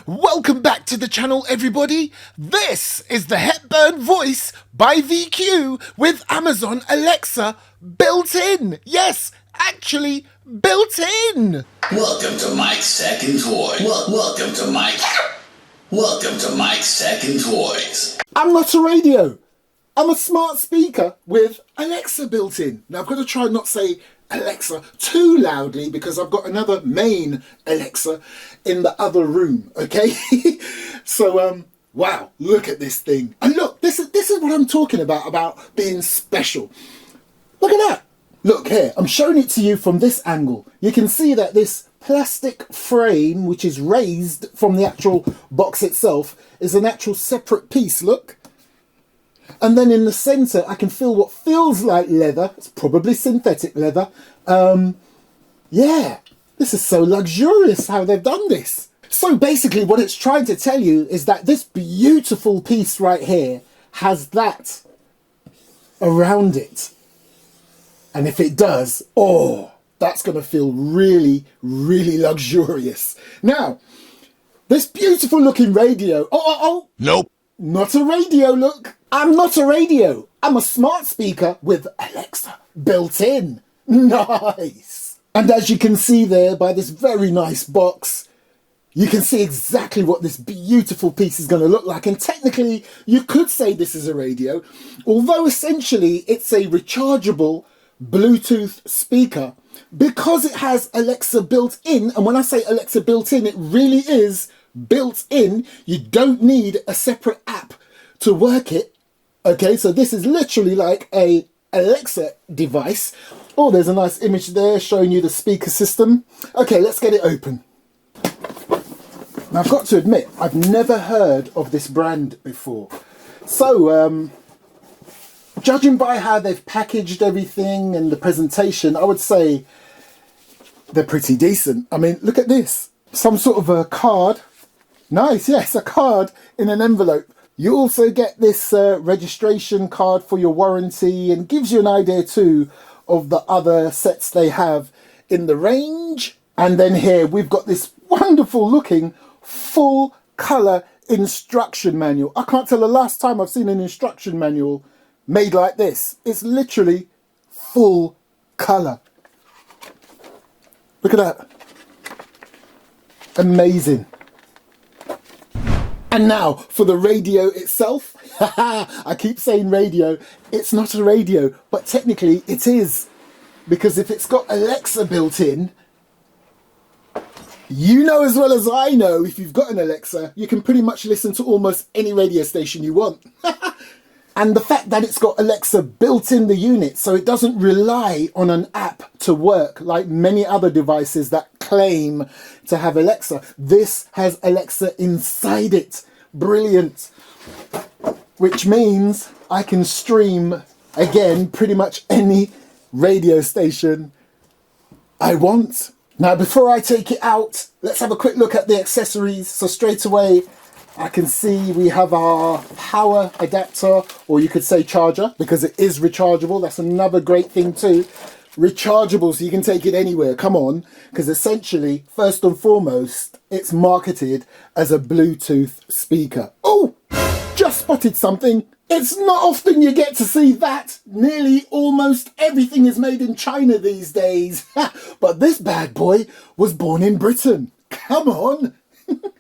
Welcome back to the channel, everybody. This is the Hepburn voice by VQ with Amazon Alexa built in. Yes, actually built in. Welcome to Mike's Tech and Toys. Welcome to Mike's Tech and Toys. I'm not a radio. I'm a smart speaker with Alexa built in. Now I've got to try and not say Alexa too loudly because I've got another main Alexa in the other room, okay? So, wow, look at this thing. And look, this is what I'm talking about being special. Look at that. Look here, I'm showing it to you from this angle. You can see that this plastic frame, which is raised from the actual box itself, is an actual separate piece, look. And then in the center, I can feel what feels like leather. It's probably synthetic leather. Yeah, this is so luxurious how they've done this. So basically what it's trying to tell you is that this beautiful piece right here has that around it. And if it does, oh, that's going to feel really, really luxurious. Now, this beautiful looking radio. Oh. Nope. Not a radio, look. I'm not a radio. I'm a smart speaker with Alexa built in. Nice. And as you can see there by this very nice box, you can see exactly what this beautiful piece is going to look like. And technically, you could say this is a radio, although essentially it's a rechargeable Bluetooth speaker because it has Alexa built in. And when I say Alexa built in, it really is built in. You don't need a separate app to work it. Okay, so this is literally like a Alexa device. Oh, there's a nice image there showing you the speaker system. Okay, let's get it open. Now I've got to admit, I've never heard of this brand before. So, judging by how they've packaged everything and the presentation, I would say they're pretty decent. I mean, look at this. Some sort of a card. Nice, yes, a card in an envelope. You also get this registration card for your warranty and gives you an idea too of the other sets they have in the range. And then here we've got this wonderful looking full color instruction manual. I can't tell the last time I've seen an instruction manual made like this. It's literally full color. Look at that. Amazing. And now for the radio itself. I keep saying radio. It's not a radio, but technically it is. Because if it's got Alexa built in, you know as well as I know, if you've got an Alexa, you can pretty much listen to almost any radio station you want. And the fact that it's got Alexa built in the unit, so it doesn't rely on an app to work like many other devices that claim to have Alexa. This has Alexa inside it. Brilliant. Which means I can stream, again, pretty much any radio station I want. Now, before I take it out, let's have a quick look at the accessories. So straight away, I can see we have our power adapter, or you could say charger, because it is rechargeable. That's another great thing too. Rechargeable, so you can take it anywhere. Come on, because essentially, first and foremost, it's marketed as a Bluetooth speaker. Oh, just spotted something. It's not often you get to see that. Nearly almost everything is made in China these days. But this bad boy was born in Britain. Come on.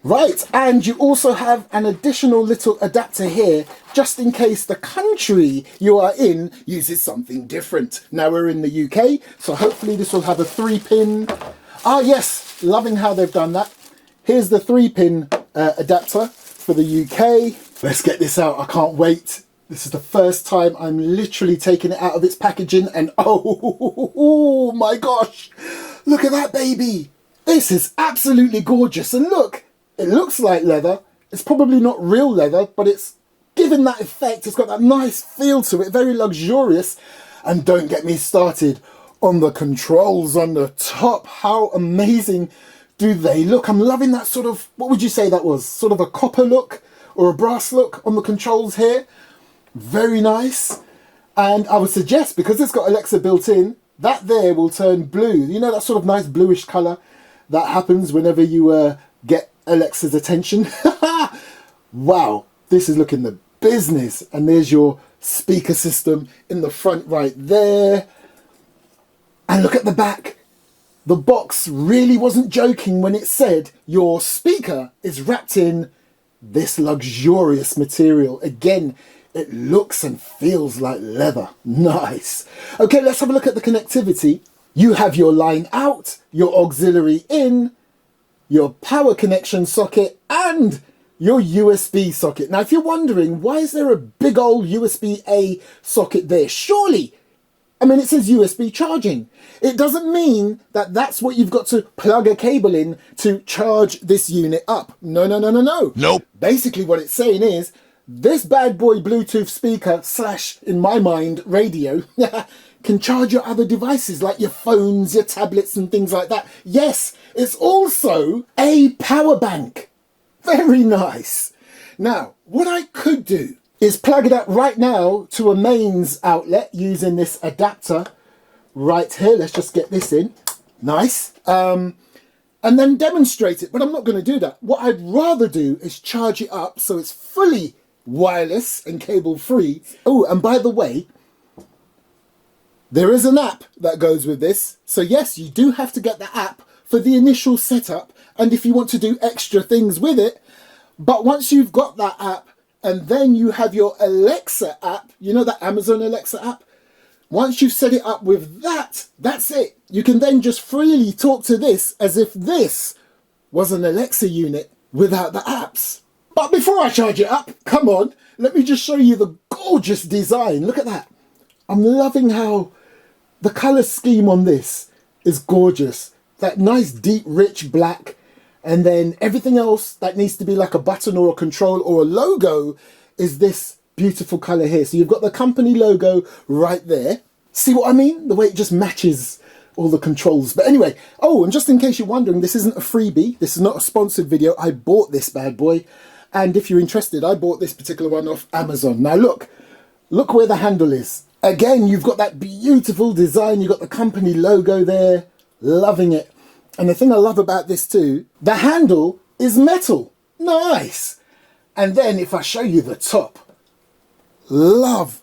Right, and you also have an additional little adapter here just in case the country you are in uses something different. Now we're in the UK, so hopefully this will have a 3-pin. Ah yes, loving how they've done that. Here's the 3-pin adapter for the UK. Let's get this out, I can't wait. This is the first time I'm literally taking it out of its packaging and oh my gosh, look at that baby. This is absolutely gorgeous, and look, it looks like leather. It's probably not real leather, but it's given that effect. It's got that nice feel to it, very luxurious. And don't get me started on the controls on the top. How amazing do they look? I'm loving that sort of, what would you say that was? Sort of a copper look or a brass look on the controls here. Very nice. And I would suggest, because it's got Alexa built in, that there will turn blue. You know, that sort of nice bluish colour that happens whenever you get Alexa's attention. Wow, this is looking the business. And there's your speaker system in the front right there. And look at the back. The box really wasn't joking when it said your speaker is wrapped in this luxurious material. Again, it looks and feels like leather. Nice. Okay, let's have a look at the connectivity. You have your line out, your auxiliary in, your power connection socket, and your USB socket. Now, if you're wondering, why is there a big old USB-A socket there? Surely, I mean, it says USB charging. It doesn't mean that that's what you've got to plug a cable in to charge this unit up. No, no, no, no, no. Nope. Basically, what it's saying is, this bad boy Bluetooth speaker / in my mind, radio, can charge your other devices like your phones, your tablets and things like that. Yes, it's also a power bank. Very nice. Now, what I could do is plug it up right now to a mains outlet using this adapter right here. Let's just get this in. Nice. And then demonstrate it, but I'm not going to do that. What I'd rather do is charge it up so it's fully wireless and cable free. Oh, and by the way, there is an app that goes with this. So yes, you do have to get the app for the initial setup and if you want to do extra things with it. But once you've got that app and then you have your Alexa app, you know that Amazon Alexa app? Once you've set it up with that, that's it. You can then just freely talk to this as if this was an Alexa unit without the apps. But before I charge it up, come on, let me just show you the gorgeous design. Look at that. I'm loving how the color scheme on this is gorgeous. That nice deep rich black, and then everything else that needs to be like a button or a control or a logo is this beautiful color here. So you've got the company logo right there. See what I mean? The way it just matches all the controls. But anyway, oh, and just in case you're wondering, this isn't a freebie. This is not a sponsored video. I bought this bad boy. And if you're interested, I bought this particular one off Amazon. Now look where the handle is. Again, you've got that beautiful design. You've got the company logo there. Loving it. And the thing I love about this too, the handle is metal. Nice. And then if I show you the top, love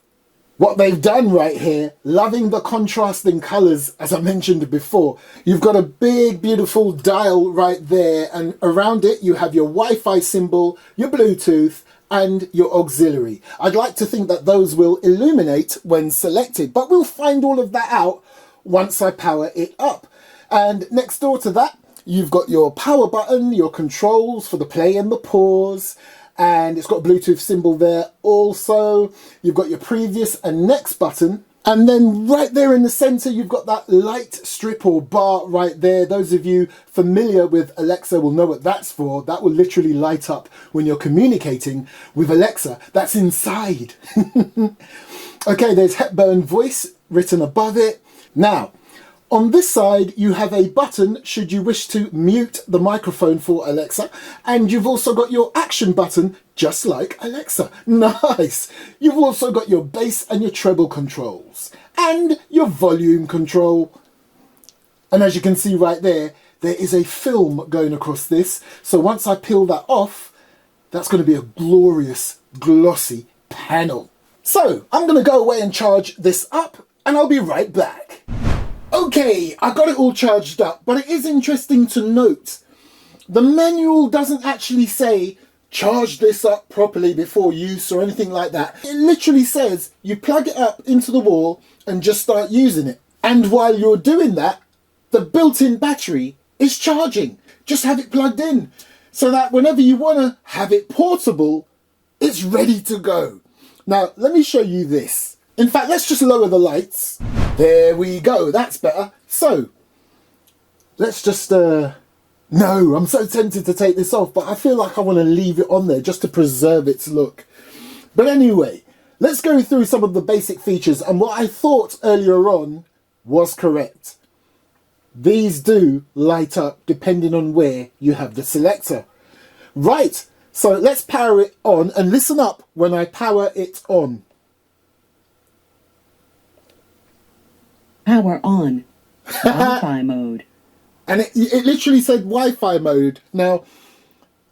what they've done right here. Loving the contrasting colors, as I mentioned before. You've got a big, beautiful dial right there. And around it, you have your Wi-Fi symbol, your Bluetooth, and your auxiliary. I'd like to think that those will illuminate when selected, but we'll find all of that out once I power it up. And next door to that, you've got your power button, your controls for the play and the pause, and it's got a Bluetooth symbol there also. You've got your previous and next button, and then right there in the center, you've got that light strip or bar right there. Those of you familiar with Alexa will know what that's for. That will literally light up when you're communicating with Alexa. That's inside. Okay, there's Hepburn voice written above it. Now, on this side, you have a button should you wish to mute the microphone for Alexa. And you've also got your action button, just like Alexa. Nice. You've also got your bass and your treble controls. And your volume control. And as you can see right there, there is a film going across this. So once I peel that off, that's going to be a glorious, glossy panel. So I'm going to go away and charge this up, and I'll be right back. Okay, I got it all charged up, but it is interesting to note, the manual doesn't actually say charge this up properly before use or anything like that. It literally says you plug it up into the wall and just start using it. And while you're doing that, the built-in battery is charging. Just have it plugged in so that whenever you want to have it portable, it's ready to go. Now, let me show you this. In fact, let's just lower the lights. There we go, that's better. So, let's just, no, I'm so tempted to take this off, but I feel like I want to leave it on there just to preserve its look. But anyway, let's go through some of the basic features, and what I thought earlier on was correct. These do light up depending on where you have the selector. Right, so let's power it on, and listen up when I power it on. Power on. Wi-Fi mode. And it literally said Wi-Fi mode. Now,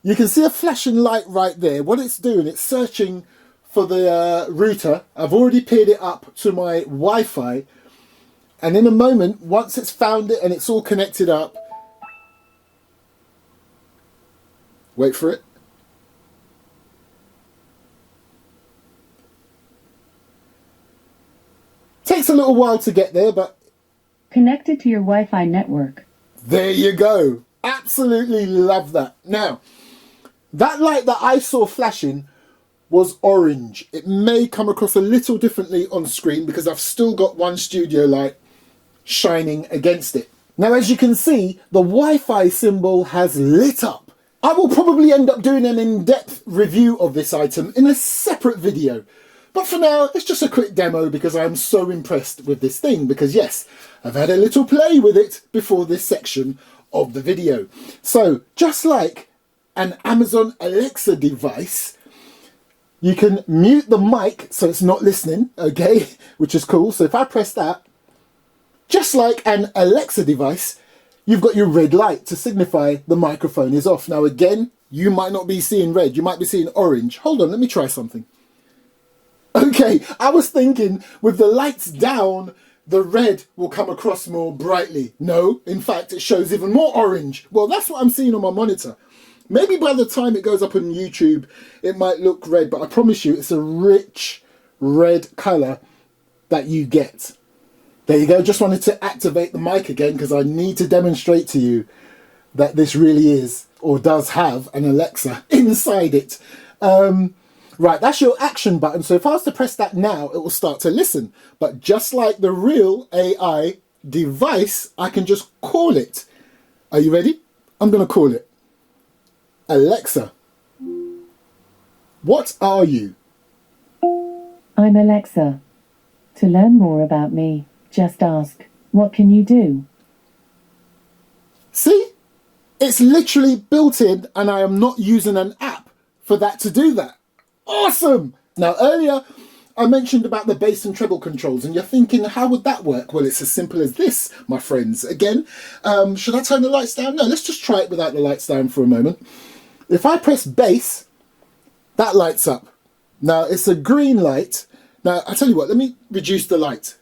You can see a flashing light right there. What it's doing, it's searching for the router. I've already paired it up to my Wi-Fi. And in a moment, once it's found it and it's all connected up, wait for it. Takes a little while to get there, but... Connected to your Wi-Fi network. There you go. Absolutely love that. Now, that light that I saw flashing was orange. It may come across a little differently on screen because I've still got one studio light shining against it. Now, as you can see, the Wi-Fi symbol has lit up. I will probably end up doing an in-depth review of this item in a separate video. But for now, it's just a quick demo because I'm so impressed with this thing. Because yes, I've had a little play with it before this section of the video. So, just like an Amazon Alexa device, you can mute the mic so it's not listening, okay? Which is cool. So if I press that, just like an Alexa device, you've got your red light to signify the microphone is off. Now again, you might not be seeing red, you might be seeing orange. Hold on, let me try something. Okay, I was thinking with the lights down, the red will come across more brightly. No, in fact, it shows even more orange. Well, that's what I'm seeing on my monitor. Maybe by the time it goes up on YouTube, it might look red, but I promise you, it's a rich red colour that you get. There you go. Just wanted to activate the mic again because I need to demonstrate to you that this really is, or does have, an Alexa inside it. Right, that's your action button. So if I was to press that now, it will start to listen. But just like the real AI device, I can just call it. Are you ready? I'm going to call it. Alexa, what are you? I'm Alexa. To learn more about me, just ask, what can you do? See? It's literally built in and I am not using an app for that to do that. Awesome! Now earlier I mentioned about the bass and treble controls and you're thinking, how would that work? Well, it's as simple as this, my friends. Again, should I turn the lights down? No, let's just try it without the lights down for a moment. If I press bass, that lights up. Now it's a green light. Now I tell you what, let me reduce the light.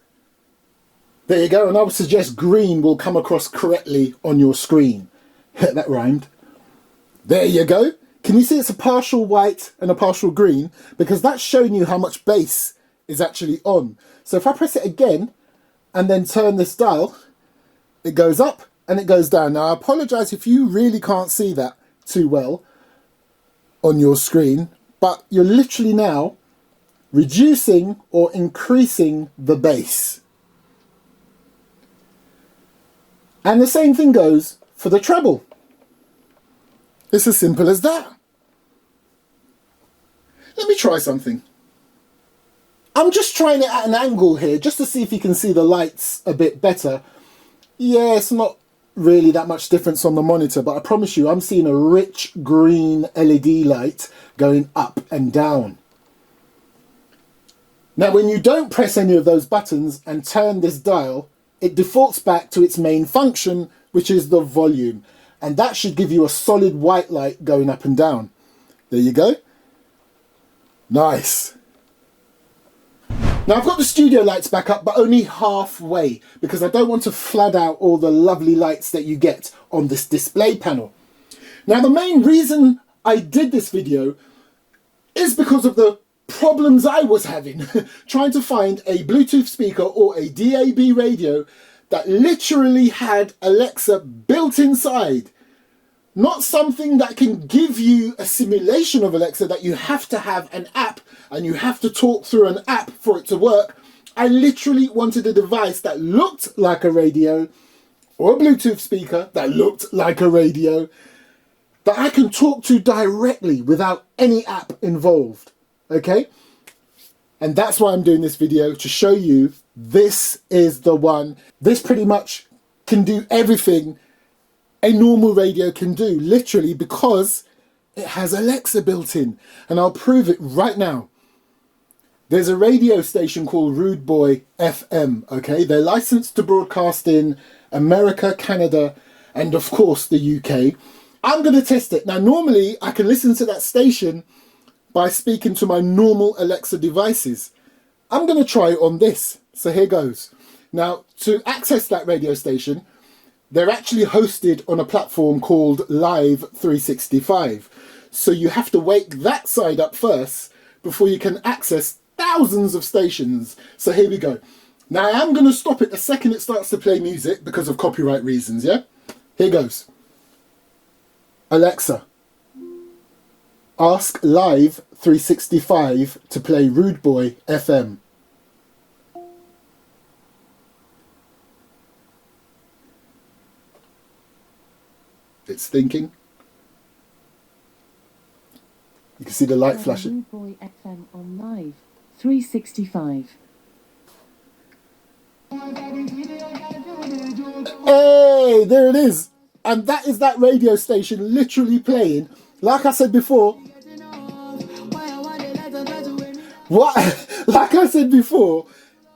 There you go, and I would suggest green will come across correctly on your screen. That rhymed. There you go. Can you see it's a partial white and a partial green? Because that's showing you how much bass is actually on. So if I press it again and then turn this dial, it goes up and it goes down. Now I apologise if you really can't see that too well on your screen, but you're literally now reducing or increasing the bass. And the same thing goes for the treble. It's as simple as that. Let me try something. I'm just trying it at an angle here, just to see if you can see the lights a bit better. Yeah, it's not really that much difference on the monitor, but I promise you, I'm seeing a rich green LED light going up and down. Now, when you don't press any of those buttons and turn this dial, it defaults back to its main function, which is the volume. And that should give you a solid white light going up and down. There you go. Nice. Now I've got the studio lights back up, but only halfway, because I don't want to flood out all the lovely lights that you get on this display panel. Now the main reason I did this video is because of the problems I was having trying to find a Bluetooth speaker or a DAB radio that literally had Alexa built inside. Not something that can give you a simulation of Alexa, that you have to have an app and you have to talk through an app for it to work. I literally wanted a device that looked like a radio, or a Bluetooth speaker that looked like a radio, that I can talk to directly without any app involved. Okay? And that's why I'm doing this video, to show you this is the one. This pretty much can do everything a normal radio can do, literally, because it has Alexa built in. And I'll prove it right now. There's a radio station called Rude Boy FM, okay? They're licensed to broadcast in America, Canada, and of course the UK. I'm going to test it. Now, normally I can listen to that station by speaking to my normal Alexa devices. I'm going to try it on this. So here goes. Now, to access that radio station, they're actually hosted on a platform called Live 365. So you have to wake that side up first before you can access thousands of stations. So here we go. Now I am going to stop it the second it starts to play music because of copyright reasons, yeah? Here goes. Alexa, ask Live 365 to play Rude Boy FM. It's thinking. You can see the light flashing. Rude Boy FM on Live 365. Hey, there it is. And that is that radio station literally playing. Like I said before. Like I said before,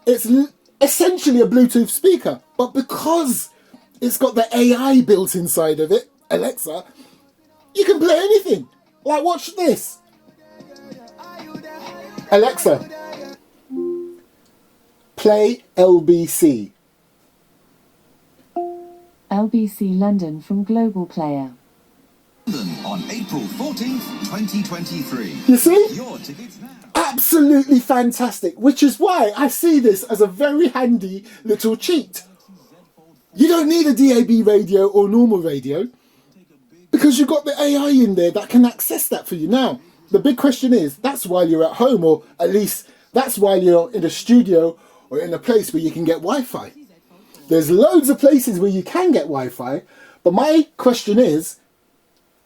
it's essentially a Bluetooth speaker. But because it's got the AI built inside of it, Alexa, you can play anything. Like, watch this. Alexa, play LBC. LBC London from Global Player. On April 14th, 2023. You see? Your tickets now. Absolutely fantastic, which is why I see this as a very handy little cheat. You don't need a DAB radio or normal radio because you've got the AI in there that can access that for you. Now, the big question is, that's while you're at home, or at least that's while you're in a studio or in a place where you can get Wi-Fi. There's loads of places where you can get Wi-Fi, but my question is,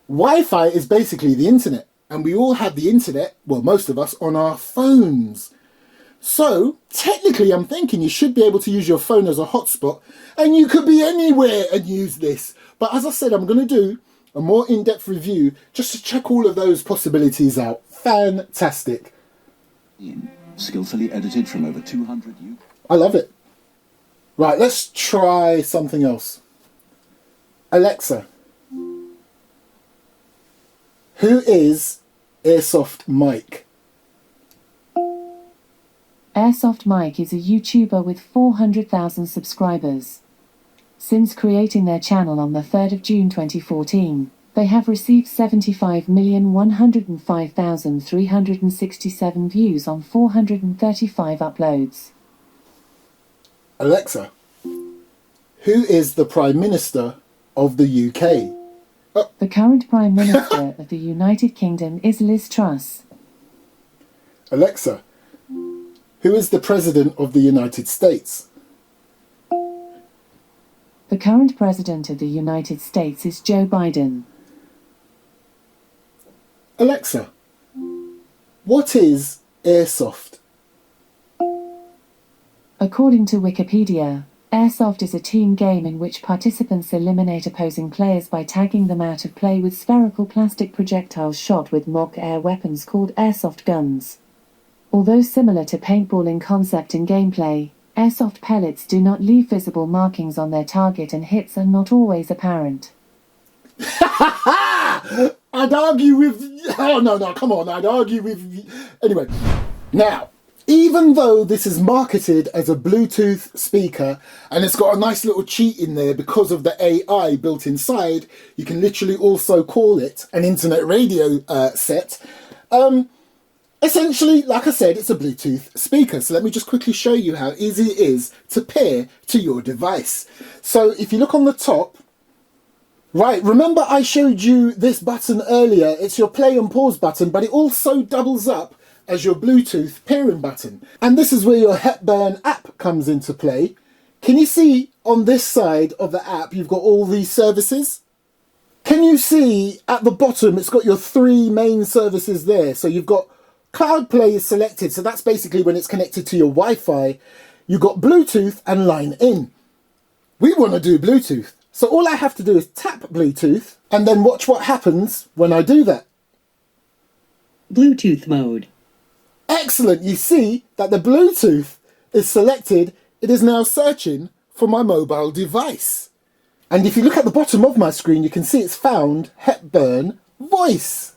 Wi-Fi is basically the internet, and we all have the internet, well, most of us, on our phones. So, technically, I'm thinking you should be able to use your phone as a hotspot, and you could be anywhere and use this. But as I said, I'm going to do a more in-depth review just to check all of those possibilities out. Fantastic. Skillfully edited from over 200 I love it. Right, let's try something else. Alexa, who is Airsoft Mike? Airsoft Mike is a YouTuber with 400,000 subscribers. Since creating their channel on the 3rd of June 2014, they have received 75,105,367 views on 435 uploads. Alexa, who is the Prime Minister of the UK? The current Prime Minister of the United Kingdom is Liz Truss. Alexa, who is the President of the United States? The current President of the United States is Joe Biden. Alexa, what is Airsoft? According to Wikipedia, Airsoft is a team game in which participants eliminate opposing players by tagging them out of play with spherical plastic projectiles shot with mock air weapons called airsoft guns. Although similar to paintball in concept and gameplay, airsoft pellets do not leave visible markings on their target and hits are not always apparent. I'd argue with... Oh, no, come on. I'd argue with... Anyway, now, even though this is marketed as a Bluetooth speaker and it's got a nice little cheat in there because of the AI built inside, you can literally also call it an internet radio set. Essentially, like I said, it's a Bluetooth speaker. So let me just quickly show you how easy it is to pair to your device. So if you look on the top, right, remember I showed you this button earlier. It's your play and pause button, but it also doubles up as your Bluetooth pairing button. And this is where your Hepburn app comes into play. Can you see on this side of the app, you've got all these services? Can you see at the bottom, it's got your three main services there. So you've got Cloud Play is selected, so that's basically when it's connected to your Wi-Fi. You've got Bluetooth and Line In. We want to do Bluetooth. So all I have to do is tap Bluetooth and then watch what happens when I do that. Bluetooth mode. Excellent. You see that the Bluetooth is selected. It is now searching for my mobile device. And if you look at the bottom of my screen, you can see it's found Hepburn voice.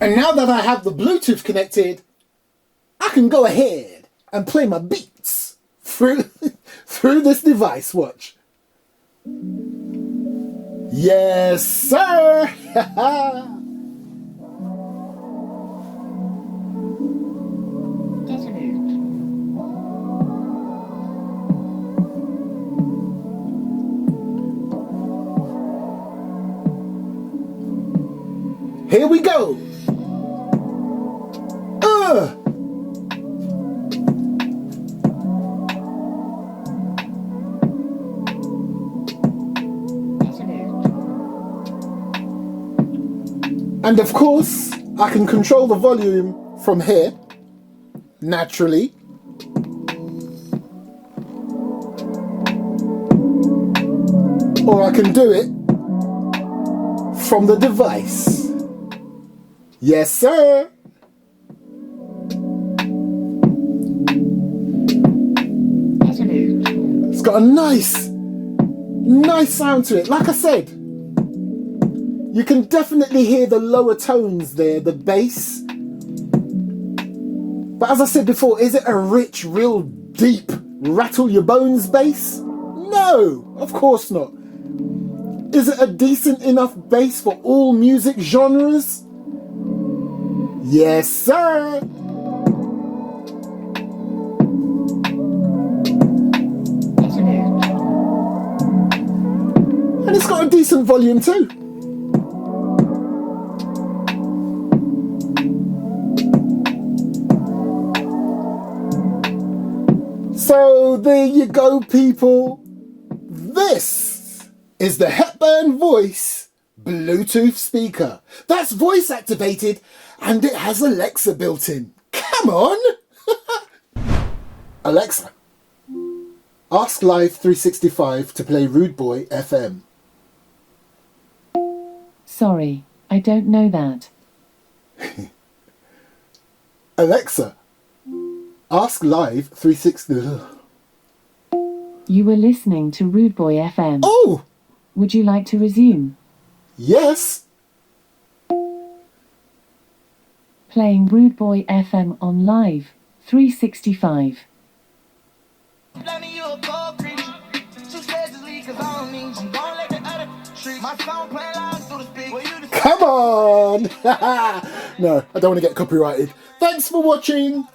And now that I have the Bluetooth connected, I can go ahead and play my beats through this device. Watch. Yes, sir. Here we go. And of course, I can control the volume from here, naturally. Or I can do it from the device. Yes, sir. It's got a nice sound to it. Like I said, you can definitely hear the lower tones there, the bass. But as I said before, is it a rich, real deep, rattle your bones bass? No, of course not. Is it a decent enough bass for all music genres? Yes, sir. And it's got a decent volume too. So there you go, people. This is the Hepburn Voice Bluetooth speaker. That's voice activated and it has Alexa built in. Come on! Alexa, ask Live 365 to play Rude Boy FM. Sorry, I don't know that. Alexa, ask Live 360. You were listening to Rude Boy FM. Oh! Would you like to resume? Yes. Playing Rude Boy FM on Live 365. Come on! No, I don't want to get copyrighted. Thanks for watching.